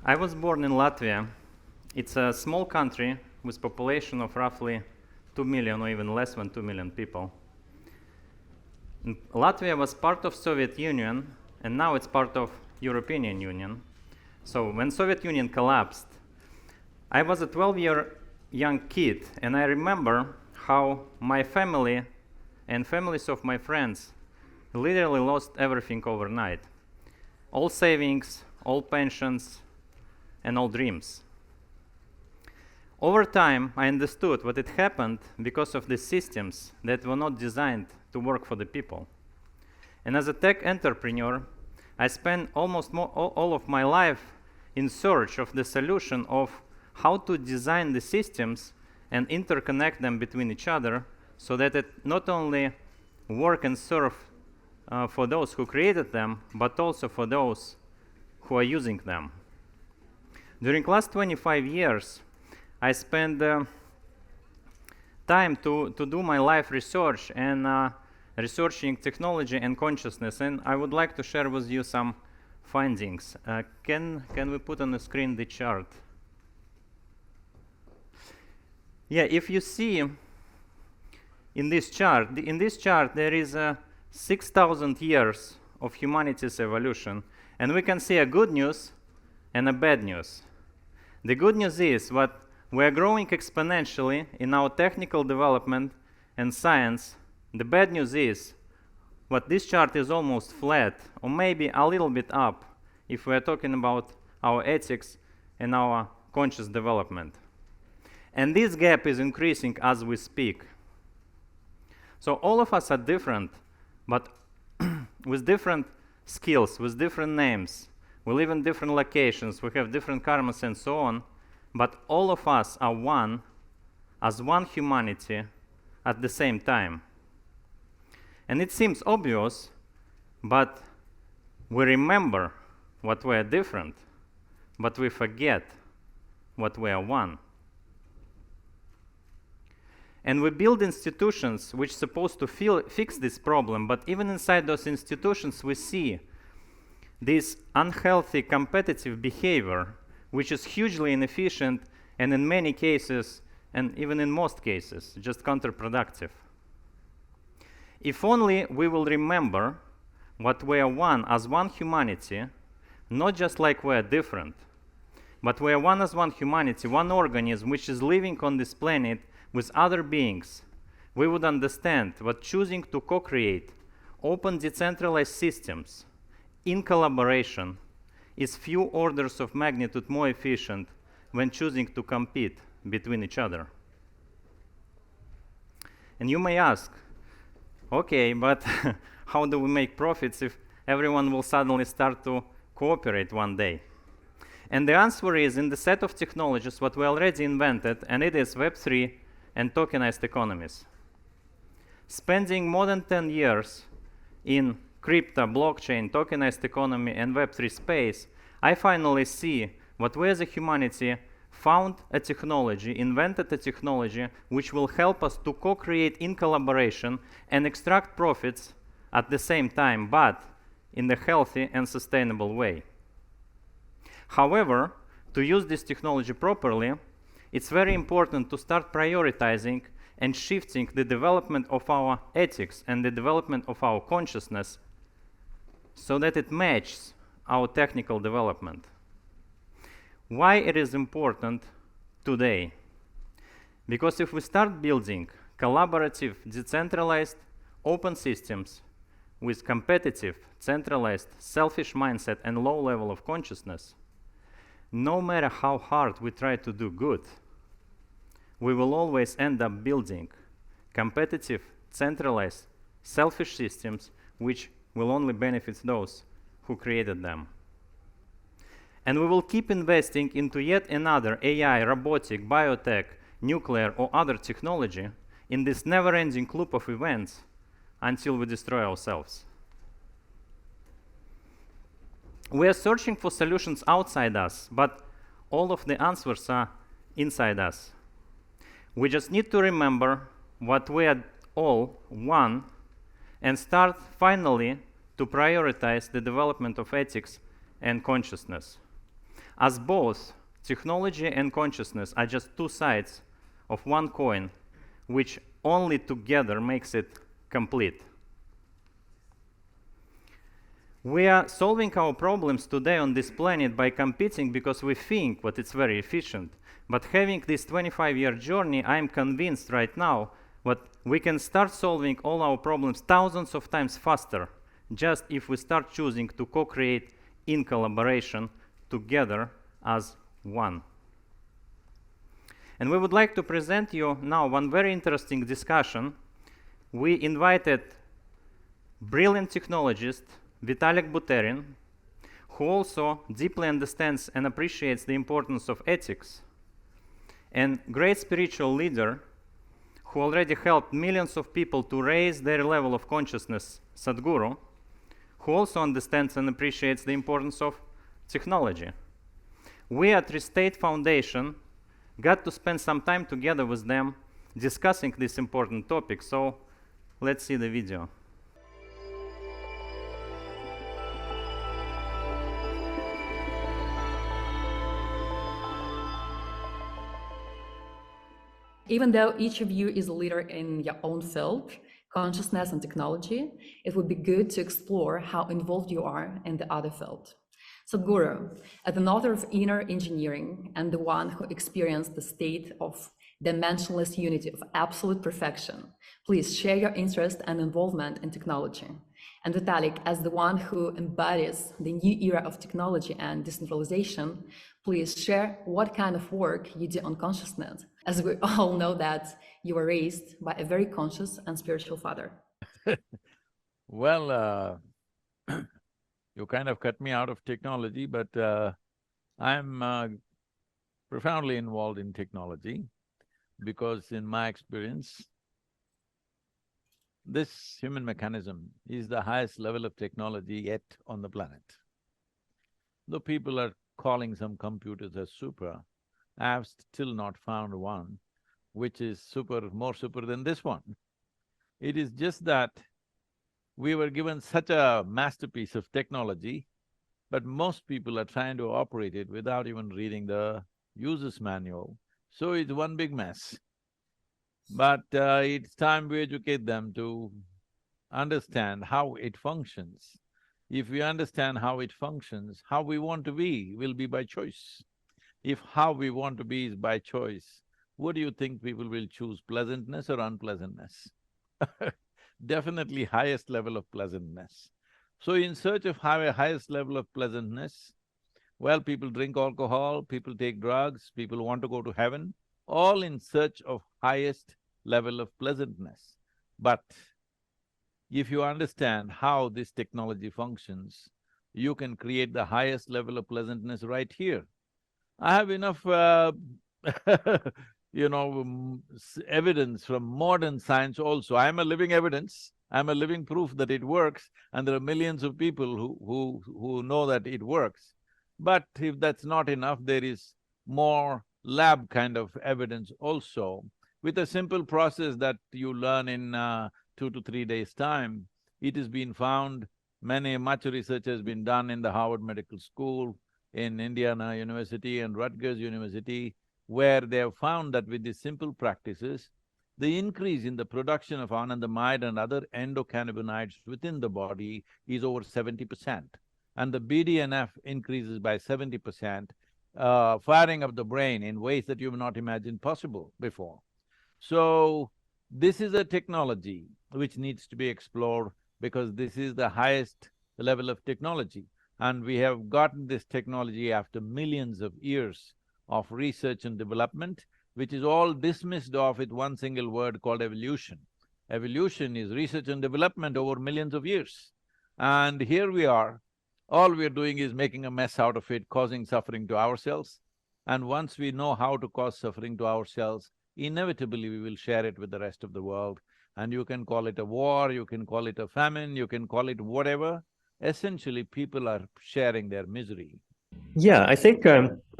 I was born in Latvia. It's a small country with population of roughly 2 million or even less than 2 million people. Latvia was part of Soviet Union, and now it's part of European Union. So when Soviet Union collapsed, I was a 12-year young kid, and I remember how my family and families of my friends literally lost everything overnight. All savings, all pensions, and all dreams. Over time, I understood what had happened because of the systems that were not designed to work for the people. And as a tech entrepreneur, I spent almost all of my life in search of the solution of how to design the systems and interconnect them between each other so that it not only work and serve for those who created them, but also for those who are using them. During last 25 years, I spent time to do my life research and researching technology and consciousness, and I would like to share with you some findings. Can we put on the screen the chart? Yeah, if you see in this chart there is 6,000 years of humanity's evolution, and we can see a good news and a bad news. The good news is that we are growing exponentially in our technical development and science. The bad news is that this chart is almost flat, or maybe a little bit up, if we are talking about our ethics and our conscious development. And this gap is increasing as we speak. So all of us are different, but with different skills, with different names. We live in different locations, we have different karmas and so on, but all of us are one, as one humanity at the same time. And it seems obvious, but we remember what we are different, but we forget what we are one. And we build institutions which are supposed to fix this problem, but even inside those institutions we see this unhealthy competitive behavior, which is hugely inefficient and in many cases, and even in most cases, just counterproductive. If only we will remember what we are one as one humanity, not just like we are different, but we are one as one humanity, one organism which is living on this planet with other beings, we would understand that choosing to co-create open decentralized systems in collaboration is few orders of magnitude more efficient when choosing to compete between each other. And you may ask, okay, but how do we make profits if everyone will suddenly start to cooperate one day? And the answer is in the set of technologies what we already invented, and it is Web3 and tokenized economies. Spending more than 10 years in crypto, blockchain, tokenized economy, and Web3 space, I finally see what we as a humanity found a technology, invented a technology which will help us to co-create in collaboration and extract profits at the same time, but in a healthy and sustainable way. However, to use this technology properly, it's very important to start prioritizing and shifting the development of our ethics and the development of our consciousness so that it matches our technical development. Why it is important today? Because if we start building collaborative, decentralized, open systems with competitive, centralized, selfish mindset and low level of consciousness, no matter how hard we try to do good, we will always end up building competitive, centralized, selfish systems which will only benefit those who created them. And we will keep investing into yet another AI, robotic, biotech, nuclear, or other technology in this never-ending loop of events until we destroy ourselves. We are searching for solutions outside us, but all of the answers are inside us. We just need to remember what we are all one and start finally to prioritize the development of ethics and consciousness. as both technology and consciousness are just two sides of one coin, which only together makes it complete. We are solving our problems today on this planet by competing because we think that it's very efficient. But having this 25-year journey, I'm convinced right now that we can start solving all our problems thousands of times faster, just if we start choosing to co-create in collaboration together as one. And we would like to present you now one very interesting discussion. We invited brilliant technologist Vitalik Buterin, who also deeply understands and appreciates the importance of ethics, and great spiritual leader who already helped millions of people to raise their level of consciousness, Sadhguru, who also understands and appreciates the importance of technology. We at reState Foundation got to spend some time together with them discussing this important topic, so let's see the video. Even though each of you is a leader in your own field, consciousness and technology, it would be good to explore how involved you are in the other field. Sadhguru, as an author of Inner Engineering and the one who experienced the state of dimensionless unity of absolute perfection, please share your interest and involvement in technology. And Vitalik, as the one who embodies the new era of technology and decentralization, please share what kind of work you do on consciousness, as we all know that you were raised by a very conscious and spiritual father. Well, you kind of cut me out of technology, but I'm profoundly involved in technology because in my experience, this human mechanism is the highest level of technology yet on the planet. Though people are calling some computers as super, I have still not found one which is more super than this one. It is just that we were given such a masterpiece of technology, but most people are trying to operate it without even reading the user's manual, so it's one big mess. But it's time we educate them to understand how it functions. If we understand how it functions, how we want to be will be by choice. If how we want to be is by choice, what do you think people will choose, pleasantness or unpleasantness? Definitely highest level of pleasantness. So in search of highest level of pleasantness, well, people drink alcohol, people take drugs, people want to go to heaven, all in search of highest level of pleasantness. But if you understand how this technology functions, you can create the highest level of pleasantness right here. I have enough evidence from modern science also. I'm a living evidence, I'm a living proof that it works, and there are millions of people who know that it works. But if that's not enough, there is more lab kind of evidence also. With a simple process that you learn in 2 to 3 days' time, it has been found, much research has been done in the Harvard Medical School, in Indiana University and Rutgers University, where they have found that with these simple practices, the increase in the production of anandamide and other endocannabinoids within the body is over 70%. And the BDNF increases by 70%, firing of the brain in ways that you've not imagined possible before. So, this is a technology which needs to be explored because this is the highest level of technology. And we have gotten this technology after millions of years of research and development, which is all dismissed off with one single word called evolution. Evolution is research and development over millions of years. And here we are, all we're doing is making a mess out of it, causing suffering to ourselves. And once we know how to cause suffering to ourselves, inevitably we will share it with the rest of the world. And you can call it a war, you can call it a famine, you can call it whatever. Essentially, people are sharing their misery. Yeah, I think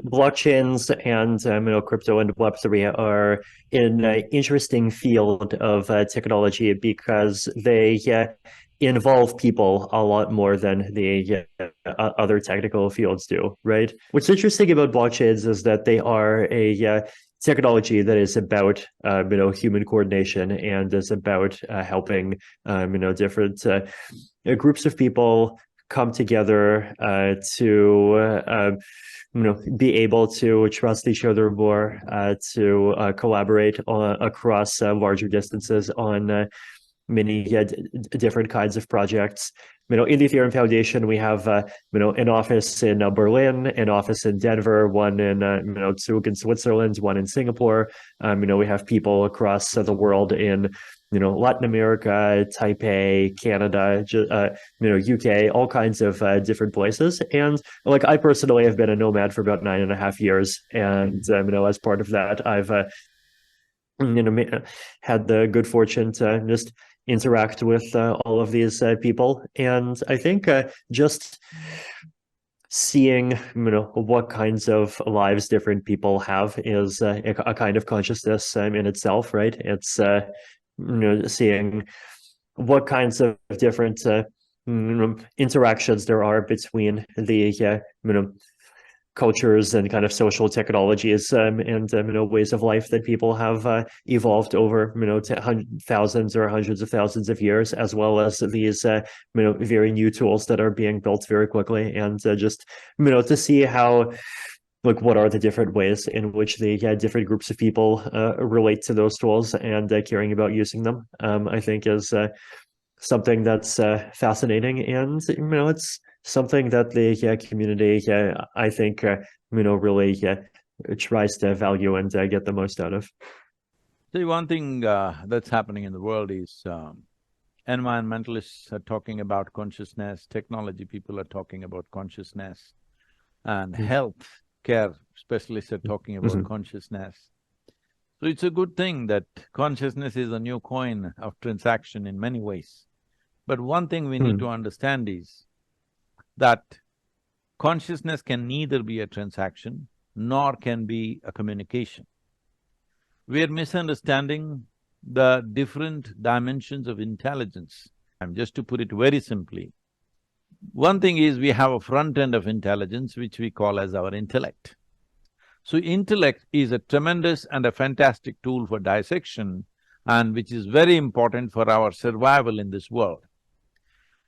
blockchains and crypto and Web3 are an interesting field of technology because they involve people a lot more than the other technical fields do, right? What's interesting about blockchains is that they are a technology that is about human coordination and is about helping different groups of people come together to be able to trust each other more, to collaborate across larger distances on many different kinds of projects. In the Ethereum Foundation, we have an office in Berlin, an office in Denver, one in Zug in Switzerland, one in Singapore. We have people across the world in Latin America, Taipei, Canada, UK, all kinds of different places. And like I personally have been a nomad for about 9.5 years, and as part of that, I've had the good fortune to just interact with all of these people. And I think just seeing what kinds of lives different people have is a kind of consciousness in itself, right? It's seeing what kinds of different interactions there are between the cultures and kind of social technologies and ways of life that people have evolved over thousands or hundreds of thousands of years, as well as these very new tools that are being built very quickly, and just to see how what are the different ways in which the different groups of people relate to those tools and caring about using them, I think is something that's fascinating, and it's something that the community, I think, really tries to value and get the most out of. See, one thing that's happening in the world is environmentalists are talking about consciousness, technology people are talking about consciousness, and health care specialists are talking about consciousness. So it's a good thing that consciousness is a new coin of transaction in many ways. But one thing we need to understand is that consciousness can neither be a transaction nor can be a communication. We are misunderstanding the different dimensions of intelligence. And just to put it very simply, one thing is we have a front end of intelligence which we call as our intellect. So intellect is a tremendous and a fantastic tool for dissection, and which is very important for our survival in this world.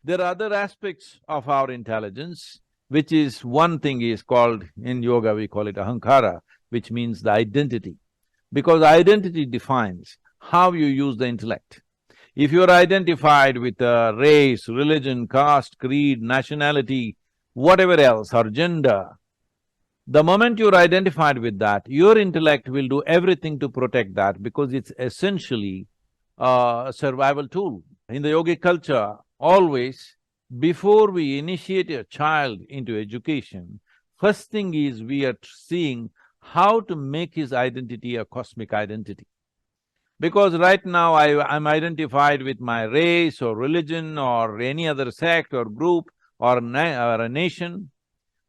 There are other aspects of our intelligence, which is one thing is called, in yoga we call it ahankara, which means the identity. Because identity defines how you use the intellect. If you're identified with a race, religion, caste, creed, nationality, whatever else, or gender, the moment you're identified with that, your intellect will do everything to protect that because it's essentially a survival tool. In the yogic culture, always, before we initiate a child into education, first thing is we are seeing how to make his identity a cosmic identity. Because right now I'm identified with my race or religion or any other sect or group or a nation,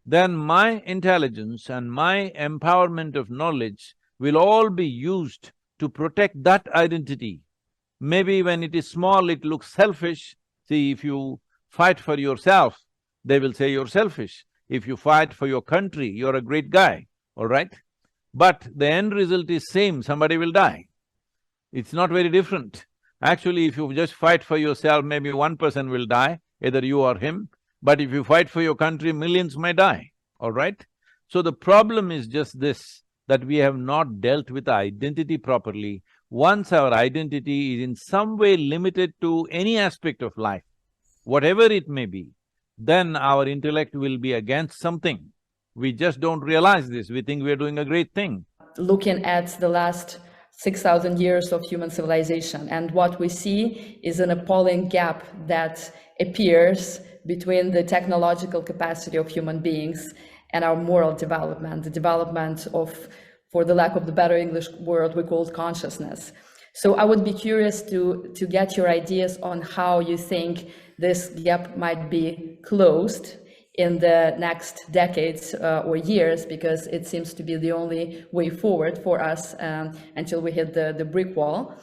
then my intelligence and my empowerment of knowledge will all be used to protect that identity. Maybe when it is small, it looks selfish. See, if you fight for yourself, they will say you're selfish. If you fight for your country, you're a great guy, all right? But the end result is same, somebody will die. It's not very different. Actually, if you just fight for yourself, maybe one person will die, either you or him. But if you fight for your country, millions may die, all right? So the problem is just this, that we have not dealt with identity properly. Once our identity is in some way limited to any aspect of life, whatever it may be, then our intellect will be against something. We just don't realize this, we think we're doing a great thing. Looking at the last 6,000 years of human civilization, and what we see is an appalling gap that appears between the technological capacity of human beings and our moral development, the development of, for the lack of the better English word, we call consciousness. So I would be curious to get your ideas on how you think this gap might be closed in the next decades or years, because it seems to be the only way forward for us until we hit the brick wall.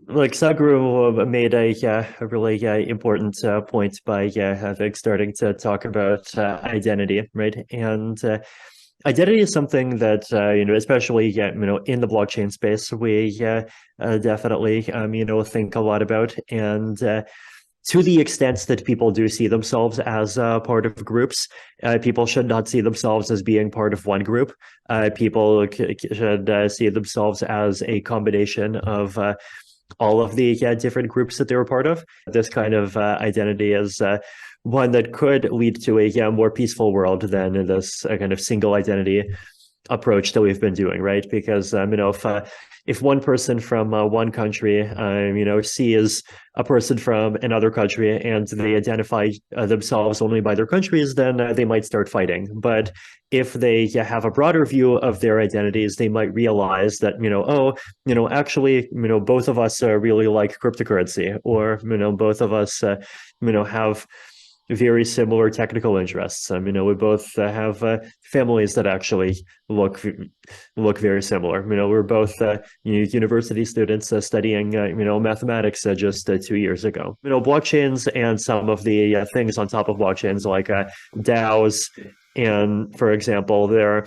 Like Sadhguru made a really important point by I think starting to talk about identity, right? And identity is something that especially in the blockchain space, we definitely think a lot about. And to the extent that people do see themselves as part of groups, people should not see themselves as being part of one group. People should see themselves as a combination of all of the different groups that they were part of. This kind of identity is one that could lead to a more peaceful world than this kind of single identity approach that we've been doing, right? Because if one person from one country sees a person from another country and they identify themselves only by their countries, then they might start fighting. But if they have a broader view of their identities, they might realize that actually both of us really like cryptocurrency, or both of us have very similar technical interests. We both have families that actually look very similar. We're both university students studying mathematics just 2 years ago. Blockchains and some of the things on top of blockchains, like DAOs, and for example, they're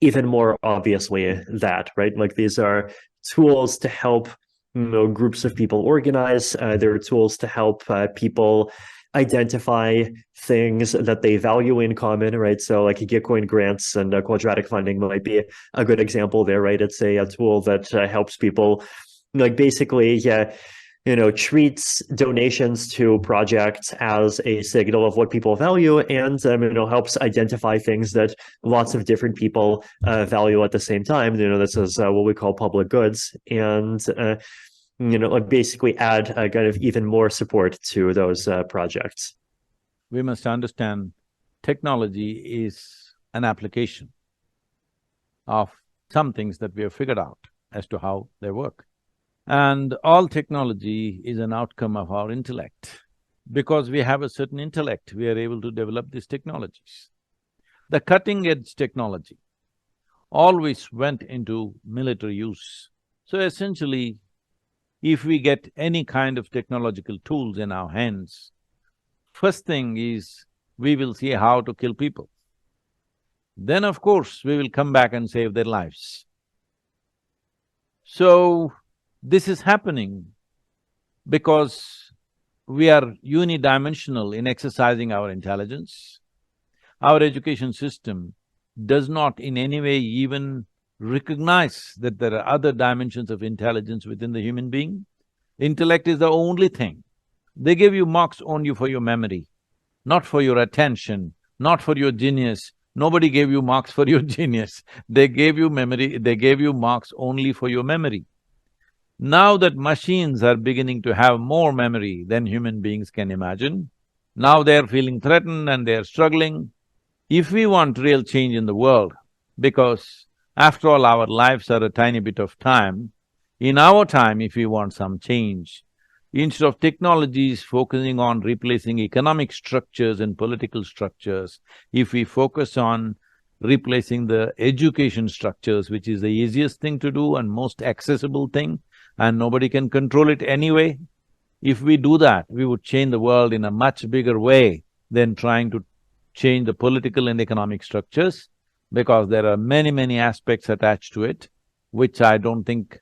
even more obviously that, right? Like, these are tools to help groups of people organize. They're tools to help people identify things that they value in common, right? So like Gitcoin grants and quadratic funding might be a good example there, right? It's a tool that helps people basically treats donations to projects as a signal of what people value, and helps identify things that lots of different people value at the same time. This is what we call public goods, and basically add kind of even more support to those projects. We must understand technology is an application of some things that we have figured out as to how they work. And all technology is an outcome of our intellect. Because we have a certain intellect, we are able to develop these technologies. The cutting-edge technology always went into military use. So essentially, if we get any kind of technological tools in our hands, first thing is we will see how to kill people. Then of course, we will come back and save their lives. So, this is happening because we are unidimensional in exercising our intelligence. Our education system does not in any way even recognize that there are other dimensions of intelligence within the human being. Intellect is the only thing. They give you marks only for your memory, not for your attention, not for your genius. Nobody gave you marks for your genius. They gave you marks only for your memory. Now that machines are beginning to have more memory than human beings can imagine, now they're feeling threatened and they're struggling. If we want real change in the world, because after all, our lives are a tiny bit of time. In our time, if we want some change, instead of technologies focusing on replacing economic structures and political structures, if we focus on replacing the education structures, which is the easiest thing to do and most accessible thing, and nobody can control it anyway, if we do that, we would change the world in a much bigger way than trying to change the political and economic structures, because there are many aspects attached to it, which I don't think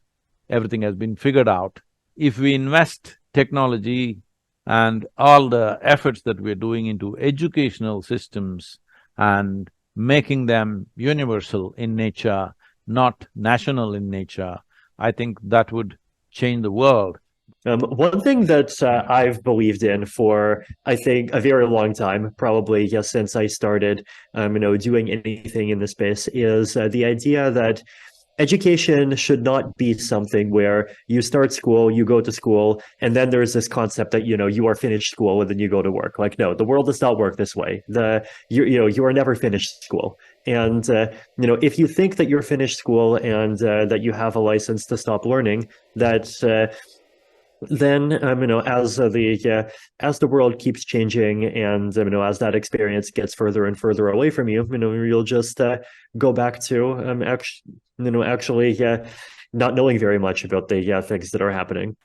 everything has been figured out. If we invest technology and all the efforts that we're doing into educational systems and making them universal in nature, not national in nature, I think that would change the world. One thing that I've believed in for, I think, a very long time, probably since I started, doing anything in this space, is the idea that education should not be something where you start school, you go to school, and then there's this concept that, you are finished school and then you go to work. Like, no, the world does not work this way. You are never finished school. And, if you think that you're finished school and that you have a license to stop learning, that then as the world keeps changing, and as that experience gets further and further away from you, you'll just go back to actually not knowing very much about the things that are happening.